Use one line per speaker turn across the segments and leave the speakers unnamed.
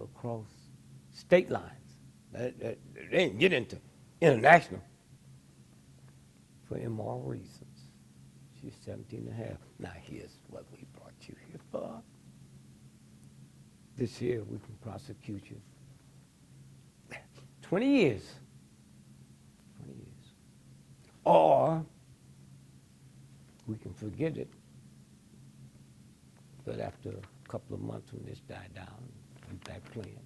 across state lines. They didn't get into international for immoral reasons. She's 17 and a half. Now here's what we brought you here for. This year we can prosecute you. 20 years. 20 years. Or we can forget it. But after a couple of months when this died down, we back playing.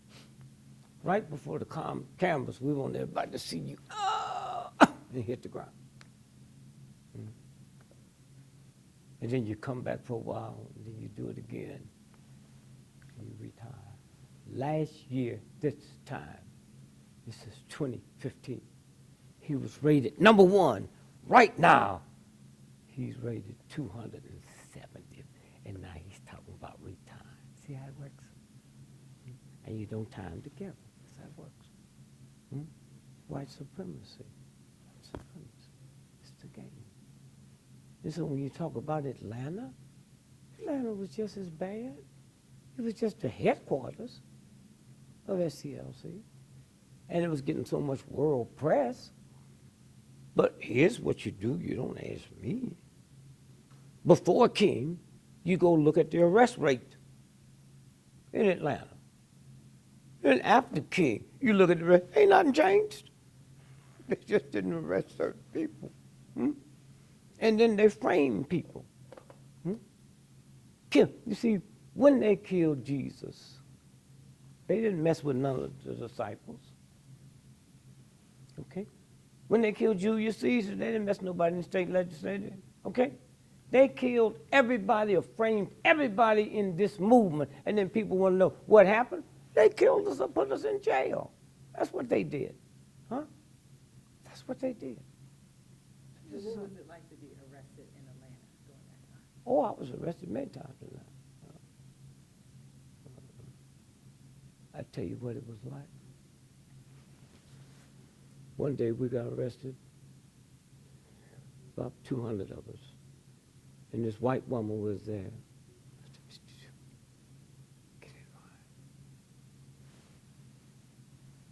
Right before the cameras, we want everybody to see you and hit the ground. And then you come back for a while, and then you do it again, and you retire. Last year, this time, this is 2015, he was rated #1. Right now, he's rated 270, and now he's talking about retiring. See how it works? And you don't tie them together. That's how it works. White supremacy. White supremacy. It's the game. And so when you talk about Atlanta, Atlanta was just as bad. It was just the headquarters of SCLC. And it was getting so much world press. But here's what you do. You don't ask me. Before King, you go look at the arrest rate in Atlanta. And after King, you look at the rest, ain't nothing changed. They just didn't arrest certain people. And then they framed people. You see, when they killed Jesus, they didn't mess with none of the disciples. Okay? When they killed Julius Caesar, they didn't mess with nobody in the state legislature. Okay? They killed everybody or framed everybody in this movement. And then people want to know what happened. They killed us or put us in jail. That's what they did. Huh? That's what they did.
What was it like to be arrested in Atlanta during that time?
Oh, I was arrested many times in that. I tell you what it was like. One day we got arrested, about 200 of us, and this white woman was there. Get it right.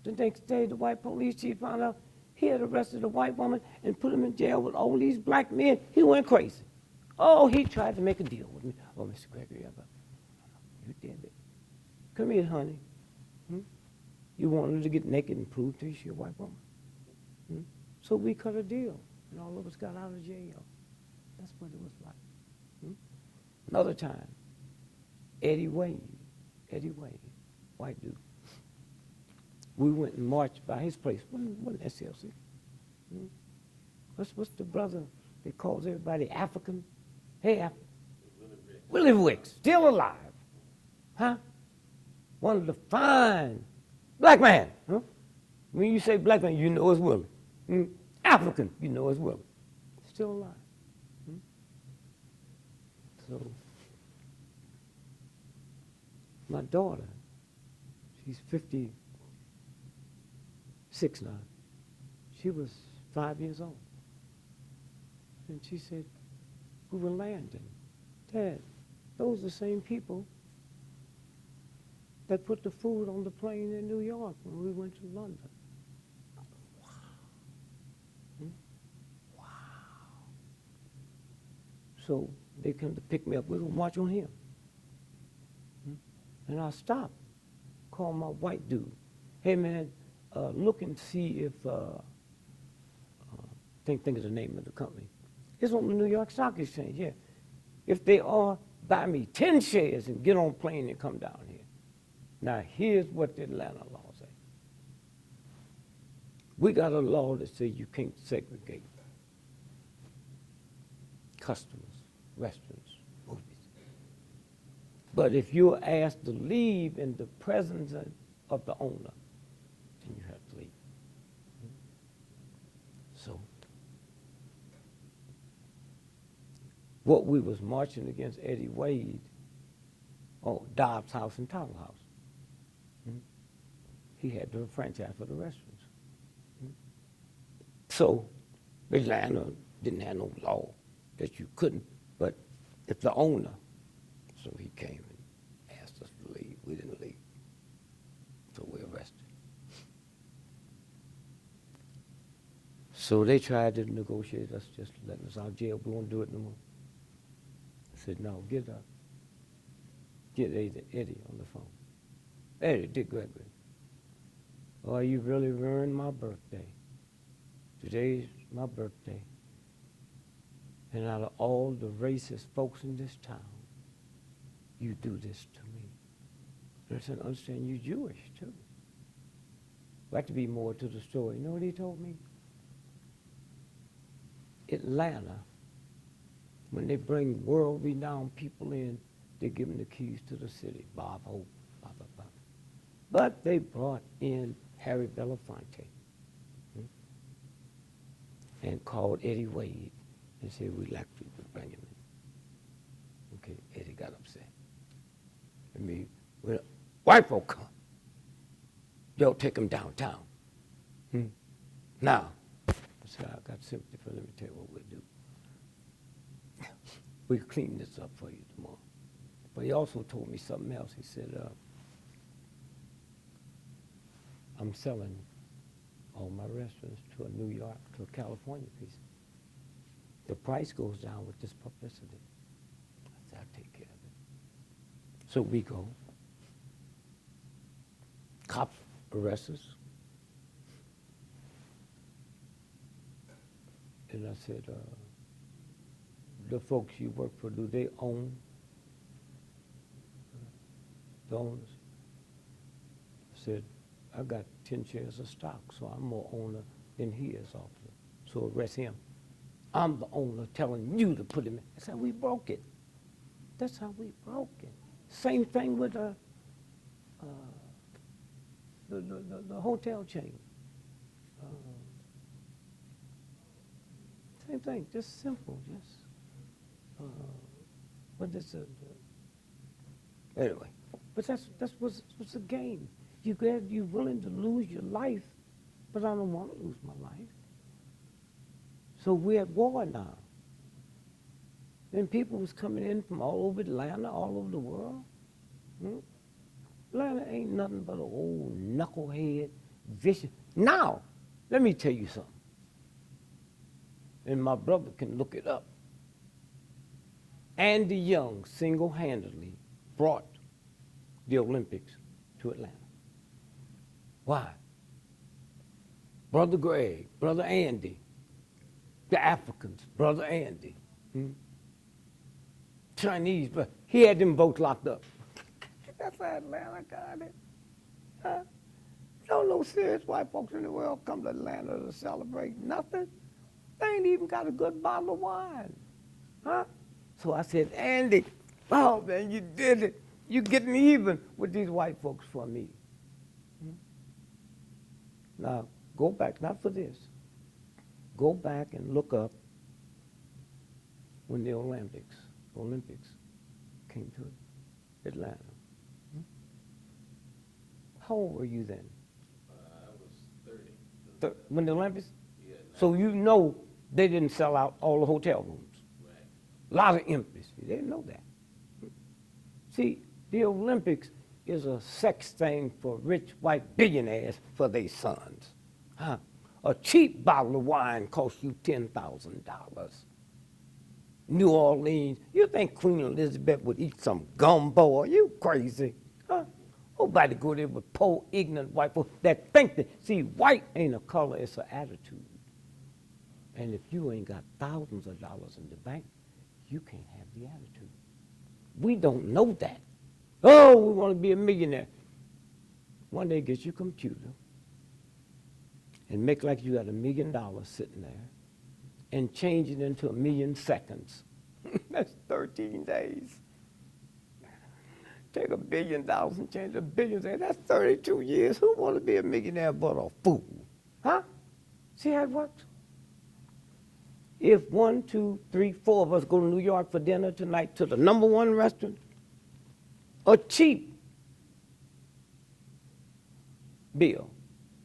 The next day, the white police chief found out he had arrested a white woman and put him in jail with all these black men. He went crazy. Oh, he tried to make a deal with me. Oh, Mr. Gregory, you did it. Come here, honey. You wanted to get naked and prove to you she's a white woman. So we cut a deal, and all of us got out of jail. That's what it was like. Another time, Eddie Wade, white dude. We went and marched by his place. Wasn't SCLC. What's the brother that calls everybody African? Hey, Willie Wicks, still alive. Huh? One of the fine black man. Huh? When you say black man, you know it's Willie. African, you know it's Willie. Still alive. So, my daughter, she's 56 now. She was 5 years old. And she said, we were landing. Dad, those are the same people that put the food on the plane in New York when we went to London. Wow. So they come to pick me up. We're going to march on him. And I stopped, called my white dude. Hey, man, look and see if, think of the name of the company. It's on the New York Stock Exchange, yeah. If they are, buy me 10 shares and get on a plane and come down here. Now, here's what the Atlanta law says. We got a law that says you can't segregate customers, restaurants, movies. But if you're asked to leave in the presence of the owner, then you have to leave. So, what we was marching against Eddie Wade, Dobbs House and Tuttle House. He had the franchise for the restaurants. So Atlanta didn't have no law that you couldn't, but if the owner, so he came and asked us to leave, we didn't leave. So they tried to negotiate us just letting us out of jail. We won't do it no more. I said, no, get Eddie on the phone. Eddie, Dick Gregory. Oh, you really ruined my birthday. Today's my birthday. And out of all the racist folks in this town, you do this to me. And I said, understand you Jewish too. Got to be more to the story. You know what he told me? Atlanta, when they bring world-renowned people in, they give them the keys to the city. Bob Hope, blah, blah, blah. But they brought in Harry Belafonte and called Eddie Wade and said, we'd like for you to bring him in. Okay, Eddie got upset. I mean, when white folk come, they'll take him downtown. Now, I said, I got sympathy for, let me tell you what we'll do. We'll clean this up for you tomorrow. But he also told me something else. He said, I'm selling all my restaurants to a New York, to a California piece. The price goes down with this publicity. I said, I'll take care of it. So we go. Cops arrest us. And I said, the folks you work for, do they own the owners? I said, I got 10 shares of stock, so I'm more owner than he is, officer. So arrest him. I'm the owner telling you to put him in. That's how we broke it. That's how we broke it. Same thing with the hotel chain. Same thing, just simple, just. But this anyway. But that's what's the game. You're willing to lose your life, but I don't want to lose my life. So we're at war now. And people was coming in from all over Atlanta, all over the world. Atlanta ain't nothing but an old knucklehead, vicious. Now, let me tell you something. And my brother can look it up. Andy Young single-handedly brought the Olympics to Atlanta. Why? Brother Greg, Brother Andy, the Africans, Brother Andy, Chinese, but he had them both locked up. That's how Atlanta got it. Huh? No serious white folks in the world come to Atlanta to celebrate nothing. They ain't even got a good bottle of wine. Huh? So I said, Andy, oh man, you did it. You getting even with these white folks for me. Now, go back, not for this. Go back and look up when the Olympics came to Atlanta. How old were you then?
I was 30.
When the Olympics?
Yeah.
So you know they didn't sell out all the hotel rooms.
Right.
A lot of empties. They didn't know that. See, the Olympics is a sex thing for rich white billionaires for their sons. Huh? A cheap bottle of wine costs you $10,000. New Orleans, you think Queen Elizabeth would eat some gumbo? Are you crazy? Huh? Nobody go there with poor, ignorant white folks that think that, see, white ain't a color, it's an attitude. And if you ain't got thousands of dollars in the bank, you can't have the attitude. We don't know that. Oh, we want to be a millionaire. One day get your computer and make like you got $1 million sitting there and change it into 1,000,000 seconds. That's 13 days. Take $1 billion and change $1 billion. That's 32 years. Who want to be a millionaire but a fool? Huh? See how it works? If 1, 2, 3, 4 of us go to New York for dinner tonight to the #1 restaurant, a cheap bill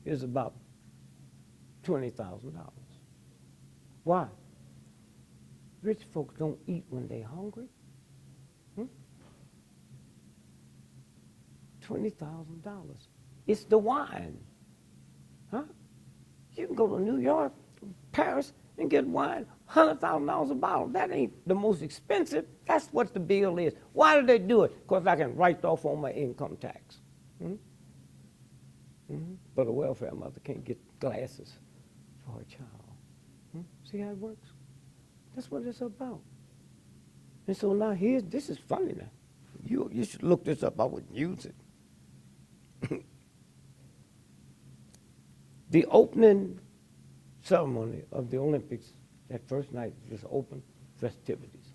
is about $20,000. Why? Rich folks don't eat when they're hungry. $20,000. It's the wine. Huh? You can go to New York Paris and get wine, $100,000 a bottle. That ain't the most expensive. That's what the bill is. Why do they do it? Because I can write off on my income tax. Hmm? Hmm? But a welfare mother can't get glasses for her child. Hmm? See how it works? That's what it's about. And so now this is funny now. You should look this up. I wouldn't use it. The opening ceremony of the Olympics, that first night, is open festivities.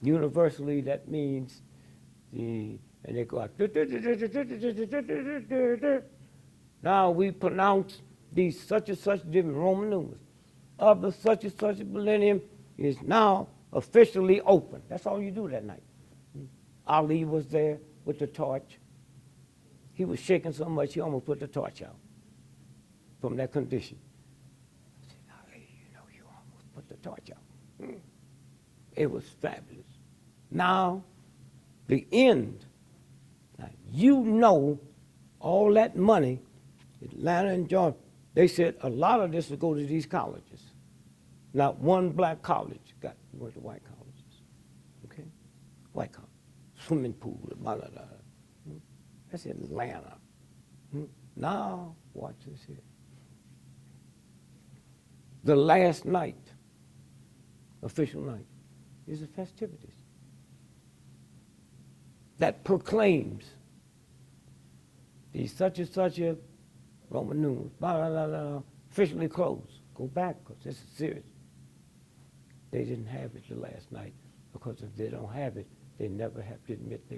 Universally, that means and they go out. Now we pronounce these such and such different Roman numerals. Of the such and such millennium is now officially open. That's all you do that night. Ali was there with the torch. He was shaking so much he almost put the torch out from that condition. I said, Ali, you almost put the torch out. It was fabulous. Now, the end. Now, all that money, Atlanta and Georgia, they said a lot of this will go to these colleges. Not one black college went to white colleges. Okay? White college. Swimming pool, blah, blah, blah. That's in Atlanta. Now, watch this here. The last night, official night, is the festivities. That proclaims these such and such a Roman numerals, blah, blah, blah, blah, officially closed. Go back, because this is serious. They didn't have it the last night, because if they don't have it, they never have to admit they